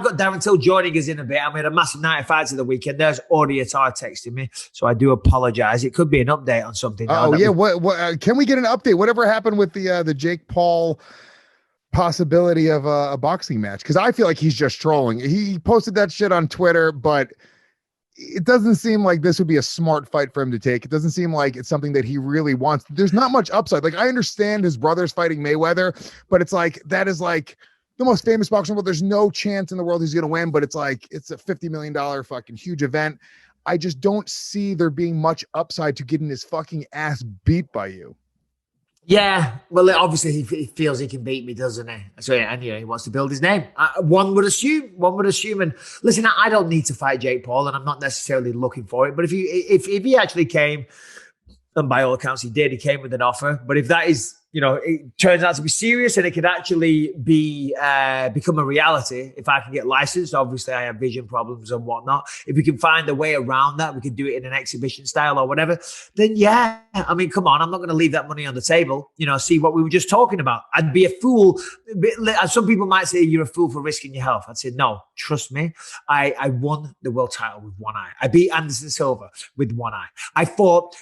got Darren Till joining us in a bit. I made a massive night of fights of the weekend. There's Audiatar texting me, so I do apologize. It could be an update on something. Oh yeah, what can we get an update? Whatever happened with the Jake Paul possibility of a boxing match? Because I feel like he's just trolling. He posted that shit on Twitter, but it doesn't seem like this would be a smart fight for him to take. It doesn't seem like it's something that he really wants. There's not much upside. Like, I understand his brother's fighting Mayweather, but it's like, that is like the most famous boxer in the world. There's no chance in the world he's going to win, but it's like, it's a $50 million fucking huge event. I just don't see there being much upside to getting his fucking ass beat by you. Yeah, well, obviously he feels he can beat me, doesn't he? So yeah, and he wants to build his name. One would assume. And listen, I don't need to fight Jake Paul, and I'm not necessarily looking for it. But if he actually came, and by all accounts he did, he came with an offer. But if that is, it turns out to be serious and it could actually be become a reality, if I can get licensed, obviously I have vision problems and whatnot. If we can find a way around that, we could do it in an exhibition style or whatever, then yeah, I mean, come on, I'm not going to leave that money on the table, see what we were just talking about. I'd be a fool. Some people might say you're a fool for risking your health. I'd say, no, trust me. I won the world title with one eye. I beat Anderson Silva with one eye. I fought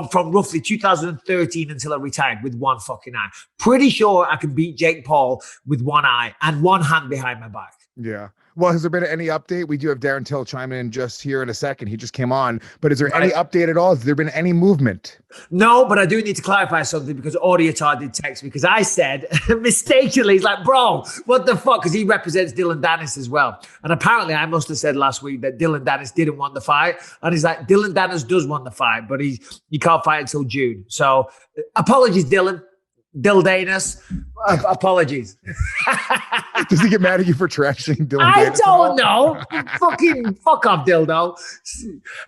from roughly 2013 until I retired with one fucking eye. Pretty sure I can beat Jake Paul with one eye and one hand behind my back. Yeah. Well, has there been any update? We do have Darren Till chiming in just here in a second. He just came on. But is there any update at all? Has there been any movement? No, but I do need to clarify something because Audiatar did text me because I said mistakenly, he's like, bro, what the fuck? Because he represents Dylan Dennis as well. And apparently I must have said last week that Dylan Dennis didn't want the fight. And he's like, Dylan Dennis does want the fight, but he can't fight until June. So apologies, Dylan. Dildanus, apologies. Does he get mad at you for trashing Dylan? I don't know. Fucking fuck off, dildo.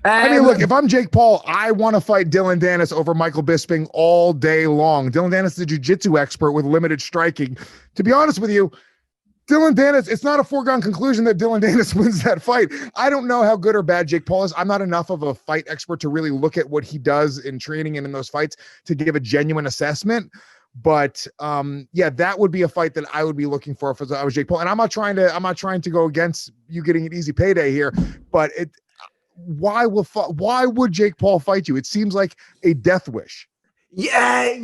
I mean, look, if I'm Jake Paul, I want to fight Dylan Dennis over Michael Bisping all day long. Dylan Dennis is a jiu-jitsu expert with limited striking. To be honest with you, Dylan Dennis, it's not a foregone conclusion that Dylan Dennis wins that fight. I don't know how good or bad Jake Paul is. I'm not enough of a fight expert to really look at what he does in training and in those fights to give a genuine assessment. But yeah, that would be a fight that I would be looking for if I was Jake Paul. And I'm not trying to go against you getting an easy payday here, but why would Jake Paul fight you? It seems like a death wish. Yeah.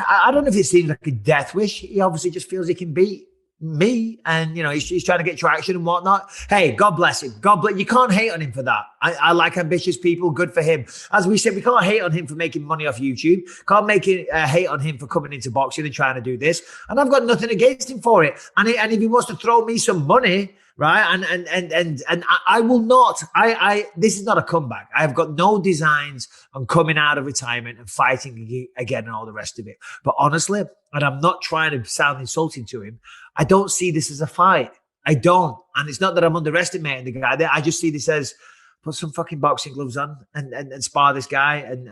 I don't know if it seems like a death wish. He obviously just feels he can beat me, and he's trying to get traction and whatnot. Hey, God bless him. God bless. You can't hate on him for that. I like ambitious people. Good for him. As we said, we can't hate on him for making money off YouTube. Can't make it hate on him for coming into boxing and trying to do this. And I've got nothing against him for it. And if he wants to throw me some money, right? And I will not. This is not a comeback. I've got no designs on coming out of retirement and fighting again and all the rest of it. But honestly, and I'm not trying to sound insulting to him, I don't see this as a fight. I don't. And it's not that I'm underestimating the guy there. I just see this as put some fucking boxing gloves on and spar this guy and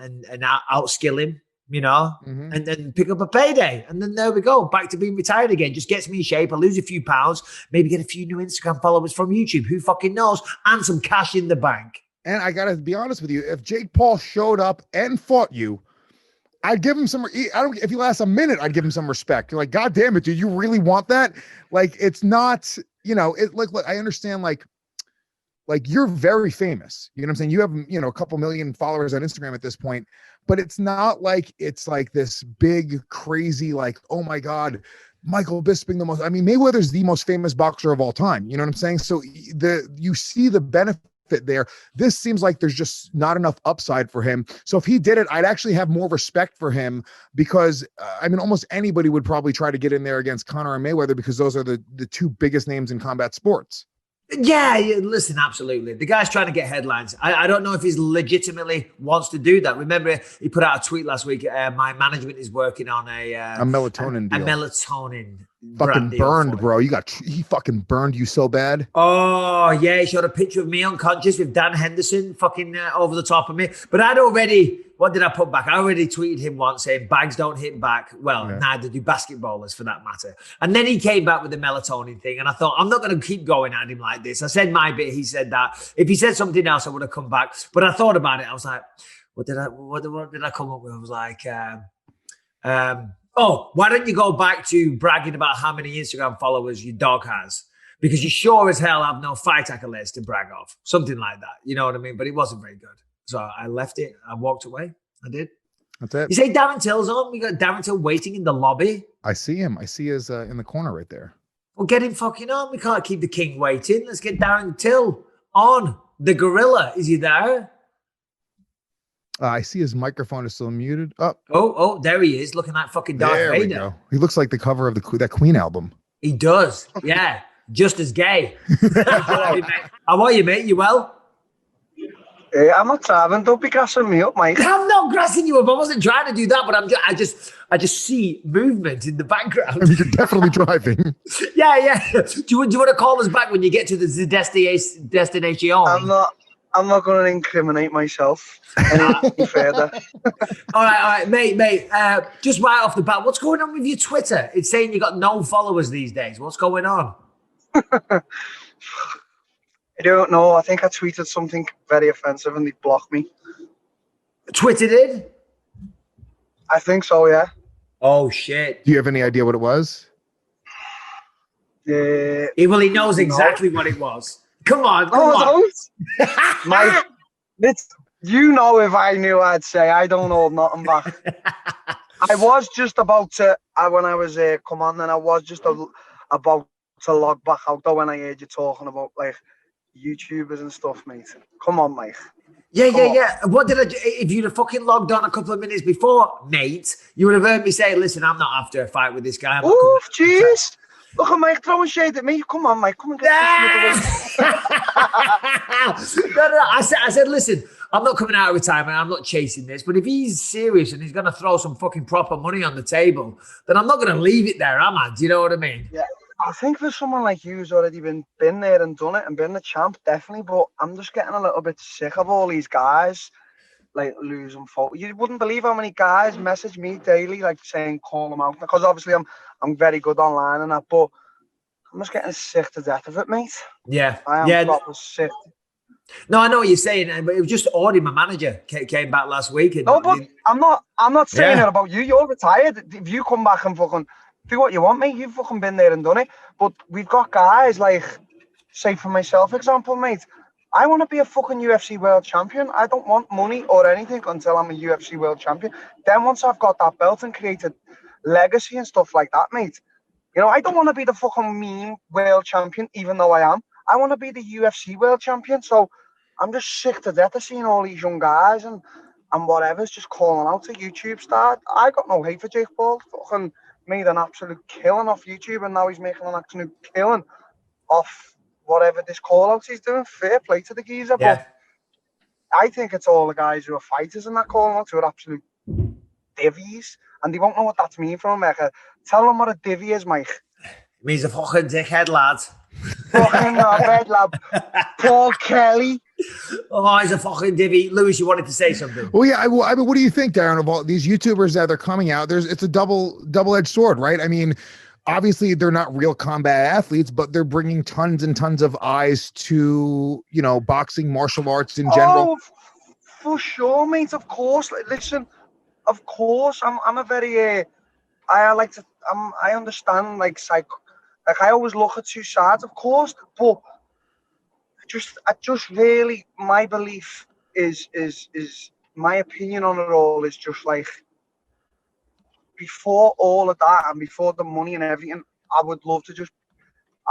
outskill him, and then pick up a payday. And then there we go. Back to being retired again. Just gets me in shape. I lose a few pounds, maybe get a few new Instagram followers from YouTube. Who fucking knows? And some cash in the bank. And I got to be honest with you. If Jake Paul showed up and fought you, I'd give him some. If he lasts a minute, I'd give him some respect. You're like, God damn it, dude, you really want that? Like, it's not, look, I understand, like you're very famous. You know what I'm saying? You have, a couple million followers on Instagram at this point, but it's not like it's like this big, crazy, like, oh my God, Michael Bisping, Mayweather's the most famous boxer of all time. You know what I'm saying? So you see the benefit there. This seems like there's just not enough upside for him. So if he did it, I'd actually have more respect for him because almost anybody would probably try to get in there against Conor and Mayweather because those are the two biggest names in combat sports. Yeah, listen, absolutely. The guy's trying to get headlines. I don't know if he's legitimately wants to do that. Remember, he put out a tweet last week. My management is working on a melatonin deal. A melatonin. Fucking burned, bro. He fucking burned you so bad. Oh, yeah. He showed a picture of me unconscious with Dan Henderson fucking over the top of me. But what did I put back? I already tweeted him once saying bags don't hit back. Well, neither do basketballers for that matter. And then he came back with the melatonin thing. And I thought, I'm not going to keep going at him like this. I said my bit. He said that. If he said something else, I would have come back. But I thought about it. I was like, what did I come up with? I was like, why don't you go back to bragging about how many Instagram followers your dog has? because you sure as hell have no fight accolades to brag of. Something like that. You know what I mean? But it wasn't very good. So I left it. I walked away. I did. That's it. You say Darren Till's on? We got Darren Till waiting in the lobby. I see him. I see his in the corner right there. Well, get him fucking on. We can't keep the king waiting. Let's get Darren Till on. The gorilla. Is he there? I see his microphone is still muted. Oh, there he is, looking like fucking Darth there Vader. We go. He looks like the cover of that Queen album. He does. Yeah, just as gay. How are you, mate? You well? I'm not driving. Don't be gassing me up, mate. I'm not grassing you up. I wasn't trying to do that, but I just see movement in the background. I mean, you're definitely driving. Yeah. Do you want to call us back when you get to the destination? I'm not going to incriminate myself any further. All right, mate. Just right off the bat, what's going on with your Twitter? It's saying you got no followers these days. What's going on? I don't know. I think I tweeted something very offensive and they blocked me. Twitter did? I think so, yeah. Oh, shit. Do you have any idea what it was? Well, he knows exactly what it was. Come on. Mike, you know, if I knew, I'd say I don't hold nothing back. I was just about to, when I was come on, then I was just about to log back out though when I heard you talking about like YouTubers and stuff, mate. Come on, Mike. Yeah. What did I do? If you'd have fucking logged on a couple of minutes before, mate, you would have heard me say, listen, I'm not after a fight with this guy. Oh, jeez. Look at Mike throwing shade at me. Come on, Mike. Come and get this No. I said, listen, I'm not coming out of retirement. I'm not chasing this. But if he's serious and he's going to throw some fucking proper money on the table, then I'm not going to leave it there, am I? Do you know what I mean? Yeah. I think for someone like you who's already been there and done it and been the champ, definitely. But I'm just getting a little bit sick of all these guys like losing fault. You wouldn't believe how many guys message me daily, like saying call them out. Because obviously I'm very good online and that, but I'm just getting sick to death of it, mate. Yeah. I am proper sick. No, I know what you're saying, but it was just Audie, my manager, came back last week. And no, but I'm not saying it about you. You're retired. If you come back and fucking do what you want, mate, you've fucking been there and done it. But we've got guys like, say for myself, example, mate, I want to be a fucking UFC world champion. I don't want money or anything until I'm a UFC world champion. Then once I've got that belt and created legacy and stuff like that, mate, you know, I don't want to be the fucking meme world champion, even though I am. I want to be the UFC world champion. So I'm just sick to death of seeing all these young guys and whatever's just calling out to YouTube star. I got no hate for Jake Paul. Fucking made an absolute killing off YouTube, and now he's making an absolute killing off whatever this call out he's doing. Fair play to the geezer. Yeah. But I think it's all the guys who are fighters in that calling out who are absolute divvies, and they won't know what that means from America. Tell them what a divvy is, Mike. It means a fucking dickhead, lad. Fucking red lad. Paul Kelly. Oh, he's a fucking divvy. Lewis, you wanted to say something? Well, yeah. I mean, what do you think, Darren, of all these YouTubers that are coming out? It's a double-edged sword, right? I mean, obviously they're not real combat athletes, but they're bringing tons and tons of eyes to, you know, boxing, martial arts in general. Oh, for sure, mate. Of course. Listen, of course. I'm a very I understand like I always look at two sides, of course, but I just really, my belief is my opinion on it all is just like, before all of that and before the money and everything, I would love to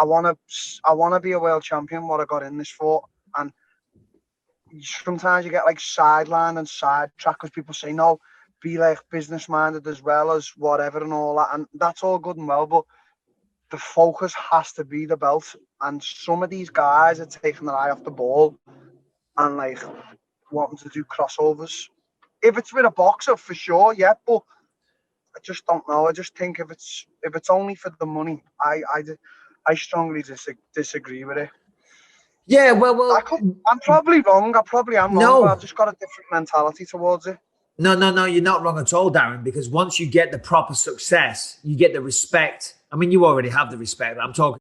I want to be a world champion, what I got in this for. And sometimes you get like sidelined and sidetracked because people say, no, be like business minded as well as whatever and all that. And that's all good and well, but the focus has to be the belt. And some of these guys are taking their eye off the ball and like wanting to do crossovers. If it's with a boxer, for sure, yeah, but I just don't know. I just think if it's only for the money, I strongly disagree with it. Yeah, well, I'm probably wrong. I probably am wrong, but I've just got a different mentality towards it. No, you're not wrong at all, Darren, because once you get the proper success, you get the respect. I mean, you already have the respect. I'm talking